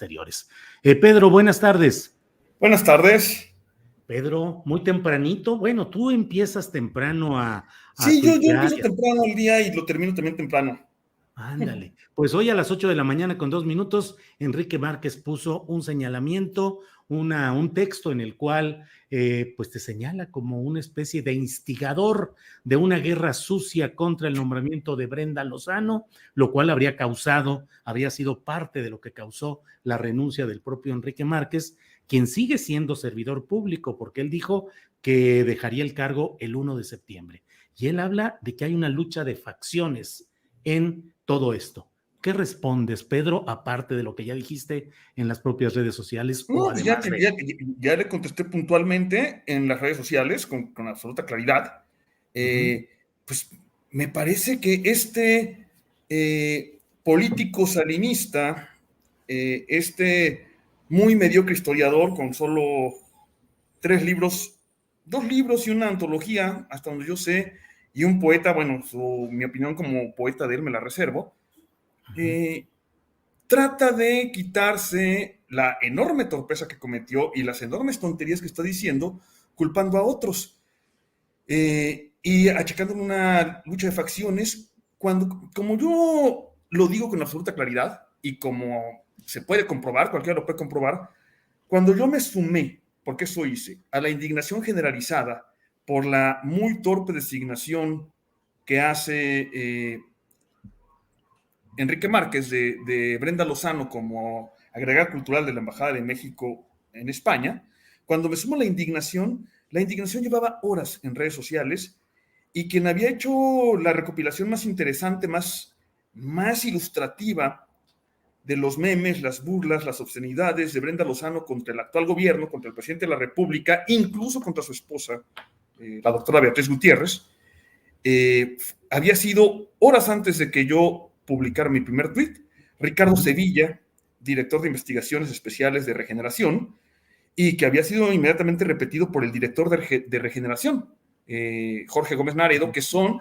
Exteriores. Pedro, buenas tardes. Buenas tardes. Pedro, muy tempranito. Bueno, tú empiezas temprano a Sí, yo tuitear. empiezo temprano el día y lo termino también temprano. Ándale. Pues hoy a las 8 de la mañana con 2 minutos, Enrique Márquez puso un señalamiento, un texto en el cual pues te señala como una especie de instigador de una guerra sucia contra el nombramiento de Brenda Lozano, lo cual habría sido parte de lo que causó la renuncia del propio Enrique Márquez, quien sigue siendo servidor público, porque él dijo que dejaría el cargo el 1 de septiembre. Y él habla de que hay una lucha de facciones en todo esto. ¿Qué respondes, Pedro, aparte de lo que ya dijiste en las propias redes sociales? No, O pues además ya le contesté puntualmente en las redes sociales con absoluta claridad. Pues me parece que político salinista, muy mediocre historiador con solo 3 libros, 2 libros y una antología, hasta donde yo sé, y un poeta, bueno, mi opinión como poeta de él me la reservo, trata de quitarse la enorme torpeza que cometió y las enormes tonterías que está diciendo, culpando a otros y achacando una lucha de facciones, cuando, como yo lo digo con absoluta claridad y como se puede comprobar, cualquiera lo puede comprobar, cuando yo me sumé, porque eso hice, a la indignación generalizada por la muy torpe designación que hace Enrique Márquez de Brenda Lozano como agregada cultural de la Embajada de México en España, cuando me sumo a la indignación llevaba horas en redes sociales y quien había hecho la recopilación más interesante, más ilustrativa de los memes, las burlas, las obscenidades de Brenda Lozano contra el actual gobierno, contra el presidente de la República, incluso contra su esposa, la doctora Beatriz Gutiérrez, había sido horas antes de que yo publicara mi primer tweet, Ricardo Sevilla, director de investigaciones especiales de Regeneración, y que había sido inmediatamente repetido por el director de Regeneración, Jorge Gómez Naredo, que son,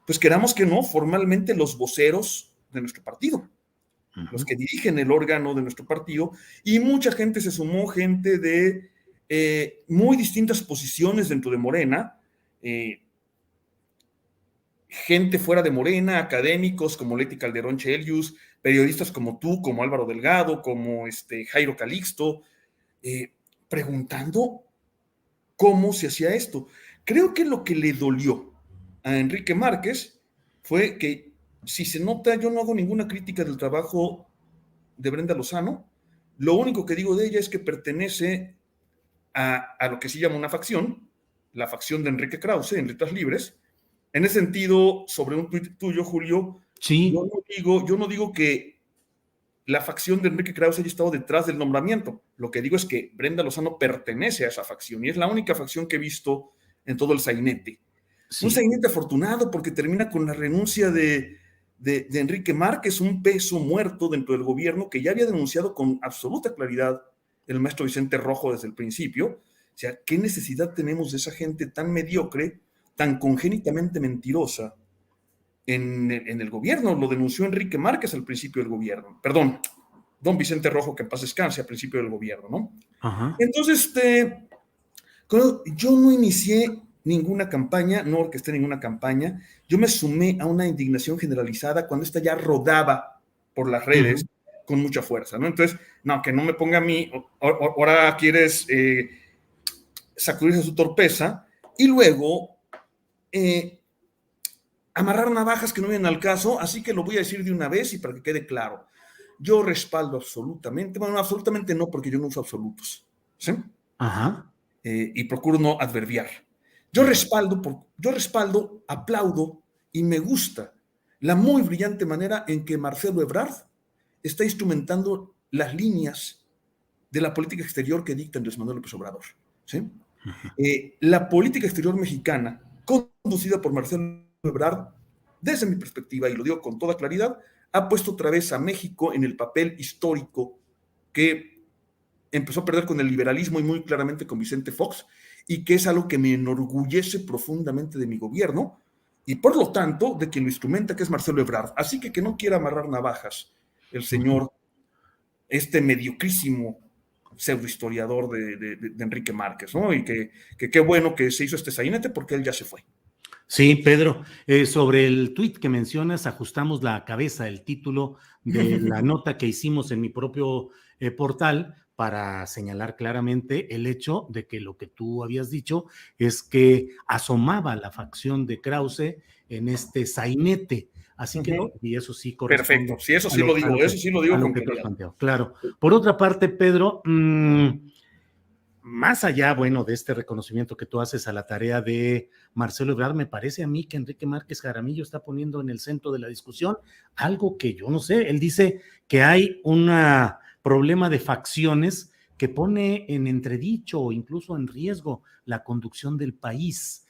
pues queramos que no, formalmente los voceros de nuestro partido, los que dirigen el órgano de nuestro partido, y mucha gente se sumó, gente de muy distintas posiciones dentro de Morena, gente fuera de Morena, académicos como Leti Calderón Chelius, periodistas como tú, como Álvaro Delgado, como Jairo Calixto, preguntando cómo se hacía esto. Creo que lo que le dolió a Enrique Márquez fue que, si se nota, yo no hago ninguna crítica del trabajo de Brenda Lozano, lo único que digo de ella es que pertenece a lo que se llama una facción, la facción de Enrique Krause, en Letras Libres. En ese sentido, sobre un tuit tuyo, Julio, sí. yo no digo que la facción de Enrique Krause haya estado detrás del nombramiento. Lo que digo es que Brenda Lozano pertenece a esa facción y es la única facción que he visto en todo el sainete. Sí. Un sainete afortunado porque termina con la renuncia de Enrique Márquez, un peso muerto dentro del gobierno que ya había denunciado con absoluta claridad el maestro Vicente Rojo desde el principio. O sea, ¿qué necesidad tenemos de esa gente tan mediocre, tan congénitamente mentirosa en el gobierno? Lo denunció Enrique Márquez al principio del gobierno. Perdón, don Vicente Rojo, que en paz descanse, al principio del gobierno, ¿no? Ajá. Entonces, yo no inicié ninguna campaña, no orquesté ninguna campaña. Yo me sumé a una indignación generalizada cuando esta ya rodaba por las redes con mucha fuerza, ¿no? Entonces, no, que no me ponga a mí, ahora quieres sacudirse su torpeza y luego amarrar navajas que no vienen al caso, así que lo voy a decir de una vez y para que quede claro. Yo respaldo absolutamente, bueno, absolutamente no, porque yo no uso absolutos, ¿sí? Ajá. Y procuro no adverbiar. Yo respaldo, aplaudo y me gusta la muy brillante manera en que Marcelo Ebrard está instrumentando las líneas de la política exterior que dicta Andrés Manuel López Obrador, ¿sí? La política exterior mexicana, conducida por Marcelo Ebrard, desde mi perspectiva, y lo digo con toda claridad, ha puesto otra vez a México en el papel histórico que empezó a perder con el liberalismo y muy claramente con Vicente Fox, y que es algo que me enorgullece profundamente de mi gobierno, y por lo tanto de quien lo instrumenta, que es Marcelo Ebrard. Así que no quiera amarrar navajas el señor este mediocrísimo pseudohistoriador de Enrique Márquez, ¿no? Y que qué bueno que se hizo este sainete porque él ya se fue. Sí, Pedro, sobre el tuit que mencionas, ajustamos la cabeza, el título de la nota que hicimos en mi propio portal para señalar claramente el hecho de que lo que tú habías dicho es que asomaba la facción de Krause en este sainete. Así quedó, y eso sí Perfecto, corresponde sí, eso sí lo digo, eso sí lo a digo lo con que tú has claridad. planteado. Claro. Por otra parte, Pedro, más allá, bueno, de este reconocimiento que tú haces a la tarea de Marcelo Ebrard, me parece a mí que Enrique Márquez Jaramillo está poniendo en el centro de la discusión algo que yo no sé. Él dice que hay un problema de facciones que pone en entredicho o incluso en riesgo la conducción del país.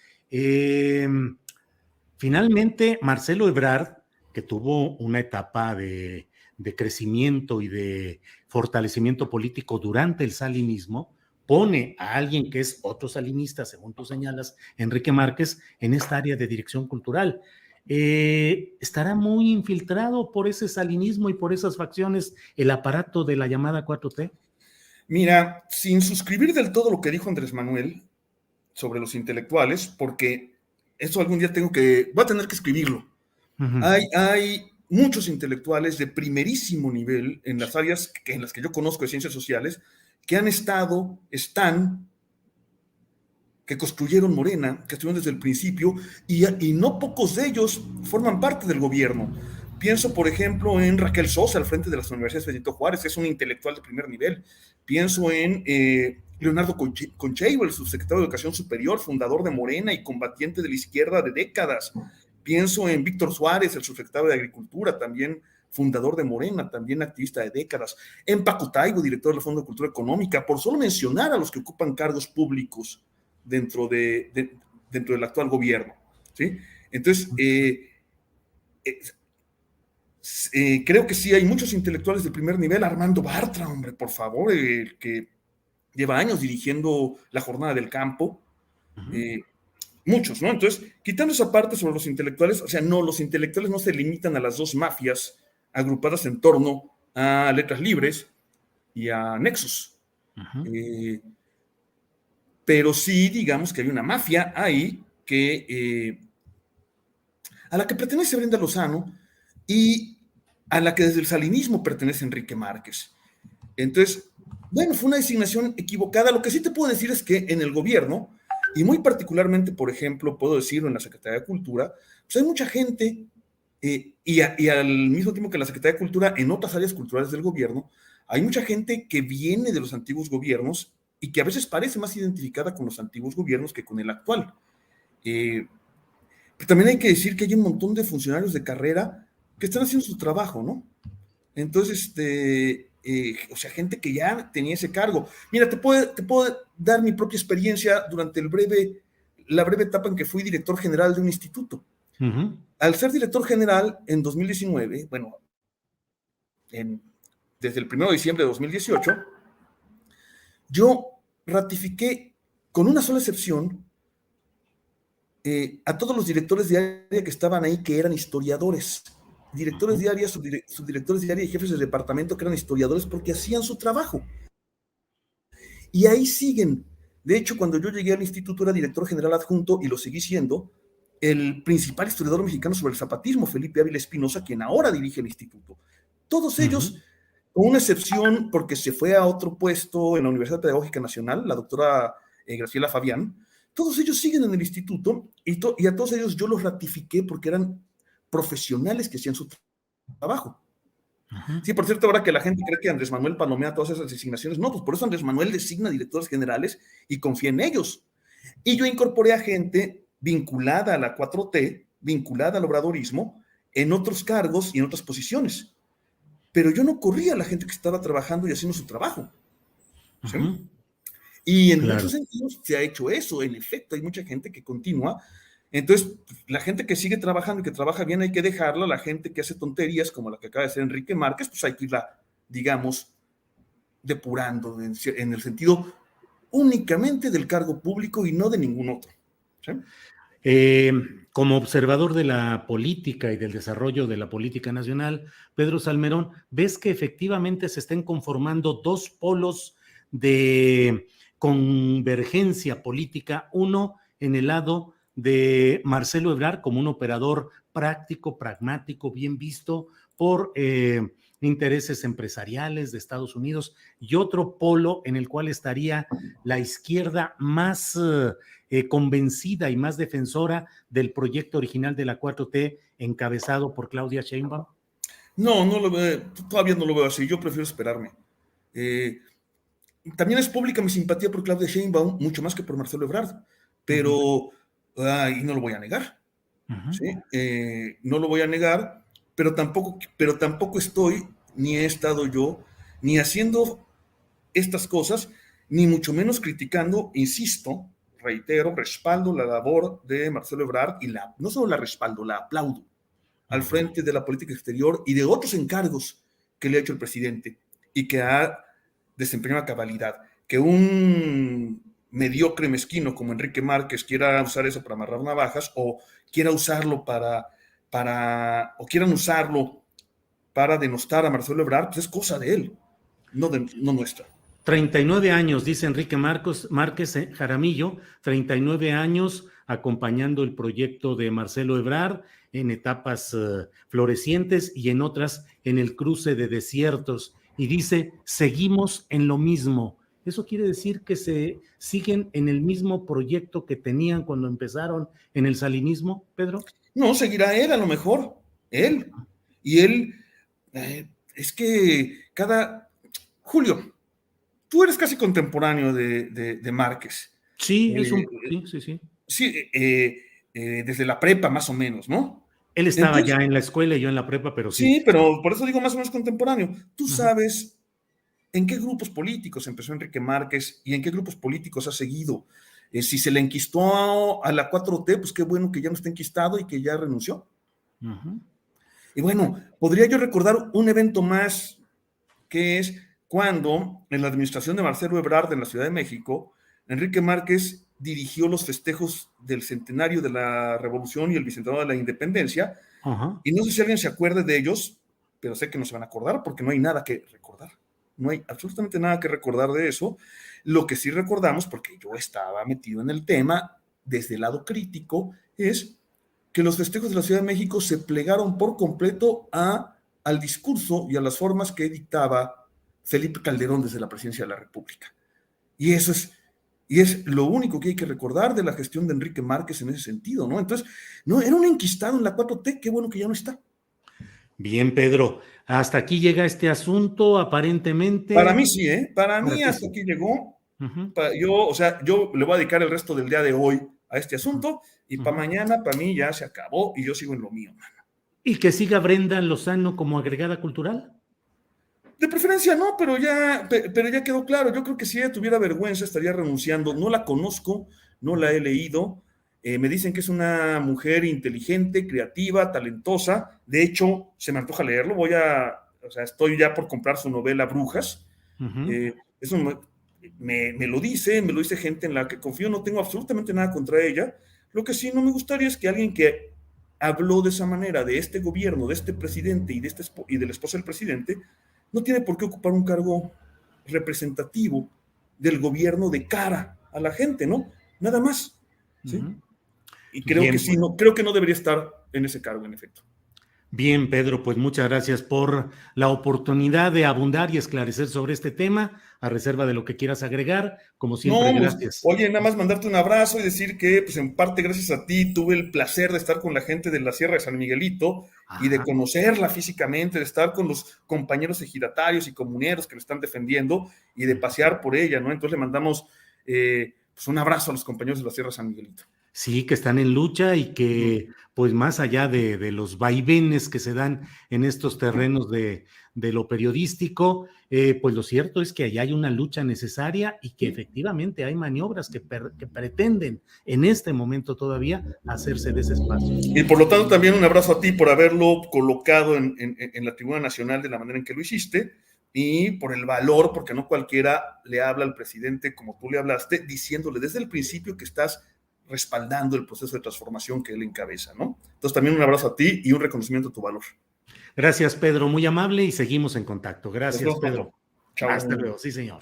Finalmente, Marcelo Ebrard, que tuvo una etapa de crecimiento y de fortalecimiento político durante el salinismo, pone a alguien que es otro salinista, según tú señalas, Enrique Márquez, en esta área de dirección cultural. ¿Estará muy infiltrado por ese salinismo y por esas facciones el aparato de la llamada 4T? Mira, sin suscribir del todo lo que dijo Andrés Manuel sobre los intelectuales, porque eso algún día voy a tener que escribirlo. Uh-huh. Hay muchos intelectuales de primerísimo nivel en las áreas en las que yo conozco de ciencias sociales que están, que construyeron Morena, que estuvieron desde el principio, y no pocos de ellos forman parte del gobierno. Pienso, por ejemplo, en Raquel Sosa, al frente de las universidades Benito Juárez, que es un intelectual de primer nivel. Pienso en Leonardo Concheiro, el subsecretario de Educación Superior, fundador de Morena y combatiente de la izquierda de décadas. Pienso en Víctor Suárez, el subsecretario de Agricultura, también fundador de Morena, también activista de décadas. En Paco Taibo, director del Fondo de Cultura Económica, por solo mencionar a los que ocupan cargos públicos dentro del actual gobierno, ¿sí? Entonces, creo que sí hay muchos intelectuales de primer nivel. Armando Bartra, hombre, por favor, que lleva años dirigiendo la Jornada del Campo. Muchos, ¿no? Entonces, quitando esa parte sobre los intelectuales, o sea, no, los intelectuales no se limitan a las dos mafias agrupadas en torno a Letras Libres y a Nexus. Pero sí, digamos que hay una mafia ahí a la que pertenece Brenda Lozano y a la que desde el salinismo pertenece Enrique Márquez. Entonces, bueno, fue una designación equivocada. Lo que sí te puedo decir es que en el gobierno, y muy particularmente, por ejemplo, puedo decirlo en la Secretaría de Cultura, pues hay mucha gente, y al mismo tiempo que en la Secretaría de Cultura, en otras áreas culturales del gobierno, hay mucha gente que viene de los antiguos gobiernos y que a veces parece más identificada con los antiguos gobiernos que con el actual. Pero también hay que decir que hay un montón de funcionarios de carrera que están haciendo su trabajo, ¿no? Entonces, o sea, gente que ya tenía ese cargo. Mira, te puedo dar mi propia experiencia durante la breve etapa en que fui director general de un instituto. Al ser director general en 2019, bueno, desde el 1 de diciembre de 2018, yo ratifiqué, con una sola excepción, a todos los directores de área que estaban ahí, que eran historiadores. Directores de área, subdirectores de área y jefes de departamento que eran historiadores porque hacían su trabajo. Y ahí siguen. De hecho, cuando yo llegué al instituto era director general adjunto y lo seguí siendo el principal historiador mexicano sobre el zapatismo, Felipe Ávila Espinosa, quien ahora dirige el instituto. Todos ellos, con una excepción porque se fue a otro puesto en la Universidad Pedagógica Nacional, la doctora Graciela Fabián, todos ellos siguen en el instituto y a todos ellos yo los ratifiqué porque eran profesionales que hacían su trabajo. Sí, por cierto, ahora que la gente cree que Andrés Manuel palomea todas esas designaciones, no, pues por eso Andrés Manuel designa directores generales y confía en ellos. Y yo incorporé a gente vinculada a la 4T, vinculada al obradorismo, en otros cargos y en otras posiciones. Pero yo no corría a la gente que estaba trabajando y haciendo su trabajo. ¿Sí? Y en muchos sentidos se ha hecho eso. En efecto, hay mucha gente que continúa. Entonces, la gente que sigue trabajando y que trabaja bien hay que dejarla. La gente que hace tonterías, como la que acaba de hacer Enrique Márquez, pues hay que irla, digamos, depurando en el sentido únicamente del cargo público y no de ningún otro. ¿Sí? Eh, Como observador de la política y del desarrollo de la política nacional, Pedro Salmerón, ¿ves que efectivamente se estén conformando dos polos de convergencia política? Uno en el lado de Marcelo Ebrard como un operador práctico, pragmático, bien visto por intereses empresariales de Estados Unidos, y otro polo en el cual estaría la izquierda más convencida y más defensora del proyecto original de la 4T encabezado por Claudia Sheinbaum? No, no lo veo, todavía no lo veo así, yo prefiero esperarme. Eh, También es pública mi simpatía por Claudia Sheinbaum, mucho más que por Marcelo Ebrard, pero, y no lo voy a negar, ¿sí? No lo voy a negar, pero tampoco estoy, ni he estado yo, ni haciendo estas cosas, ni mucho menos criticando, insisto, reitero, respaldo la labor de Marcelo Ebrard y no solo la respaldo, la aplaudo al frente de la política exterior y de otros encargos que le ha hecho el presidente y que ha desempeñado a cabalidad. Que un mediocre mezquino como Enrique Márquez quiera usar eso para amarrar navajas o quiera usarlo o quieran usarlo para denostar a Marcelo Ebrard, pues es cosa de él, no nuestra. 39 años, dice Enrique Márquez Jaramillo, 39 años acompañando el proyecto de Marcelo Ebrard en etapas florecientes y en otras en el cruce de desiertos. Y dice, seguimos en lo mismo. ¿Eso quiere decir que se siguen en el mismo proyecto que tenían cuando empezaron en el salinismo, Pedro? No, seguirá él a lo mejor, él. Y él, es que Julio, tú eres casi contemporáneo de Márquez. Sí, sí, sí, sí. Sí, desde la prepa más o menos, ¿no? Él estaba Entonces, ya en la escuela y yo en la prepa, pero sí. sí, pero por eso digo más o menos contemporáneo. Tú sabes en qué grupos políticos empezó Enrique Márquez y en qué grupos políticos ha seguido. Si se le enquistó a la 4T, pues qué bueno que ya no está enquistado y que ya renunció. Y bueno, podría yo recordar un evento más, que es cuando en la administración de Marcelo Ebrard en la Ciudad de México, Enrique Márquez dirigió los festejos del centenario de la Revolución y el bicentenario de la Independencia. Y no sé si alguien se acuerde de ellos, pero sé que no se van a acordar porque no hay nada que recordar. No hay absolutamente nada que recordar de eso. Lo que sí recordamos, porque yo estaba metido en el tema desde el lado crítico, es que los festejos de la Ciudad de México se plegaron por completo al discurso y a las formas que dictaba Felipe Calderón desde la presidencia de la República. Y es lo único que hay que recordar de la gestión de Enrique Márquez en ese sentido, ¿no? Entonces, no, era un enquistado en la 4T, qué bueno que ya no está. Bien, Pedro, hasta aquí llega este asunto, Para aparentemente. mí sí, ¿eh? Para Para mí ti hasta sí. aquí llegó. Ujú, Yo le voy a dedicar el resto del día de hoy a este ujú, asunto y para ujú. mañana, para mí ya se acabó y yo sigo en lo mío. Y que siga Brenda Lozano como agregada cultural. De preferencia no, pero ya quedó claro. Yo creo que si ella tuviera vergüenza estaría renunciando. No la conozco, no la he leído. Me dicen que es una mujer inteligente, creativa, talentosa. De hecho, se me antoja leerlo. Estoy ya por comprar su novela Brujas. Ujú, Eso me lo dice gente en la que confío. No tengo absolutamente nada contra ella. Lo que sí no me gustaría es que alguien que habló de esa manera de este gobierno, de este presidente y de la esposa del presidente, no tiene por qué ocupar un cargo representativo del gobierno de cara a la gente, ¿no? Nada más, ¿sí? ujú. Y creo que Bien, sí, pues. no, creo que no debería estar en ese cargo, en efecto. Bien, Pedro, pues muchas gracias por la oportunidad de abundar y esclarecer sobre este tema, a reserva de lo que quieras agregar. Como siempre, No, pues, gracias. oye, nada más mandarte un abrazo y decir que, pues, en parte gracias a ti tuve el placer de estar con la gente de la Sierra de San Miguelito y de Ajá. conocerla físicamente, de estar con los compañeros ejidatarios y comuneros que lo están defendiendo y de pasear por ella, ¿no? Entonces le mandamos pues un abrazo a los compañeros de la Sierra de San Miguelito. Sí, que están en lucha y que, pues más allá de los vaivenes que se dan en estos terrenos de lo periodístico, pues lo cierto es que allá hay una lucha necesaria y que efectivamente hay maniobras que pretenden en este momento todavía hacerse de ese espacio. Y por lo tanto también un abrazo a ti por haberlo colocado en la tribuna nacional de la manera en que lo hiciste y por el valor, porque no cualquiera le habla al presidente como tú le hablaste, diciéndole desde el principio que estás respaldando el proceso de transformación que él encabeza, ¿no? Entonces también un abrazo a ti y un reconocimiento a tu valor. Gracias, Pedro, muy amable y seguimos en contacto. Gracias, Pedro. Chao. Hasta luego, sí, señor.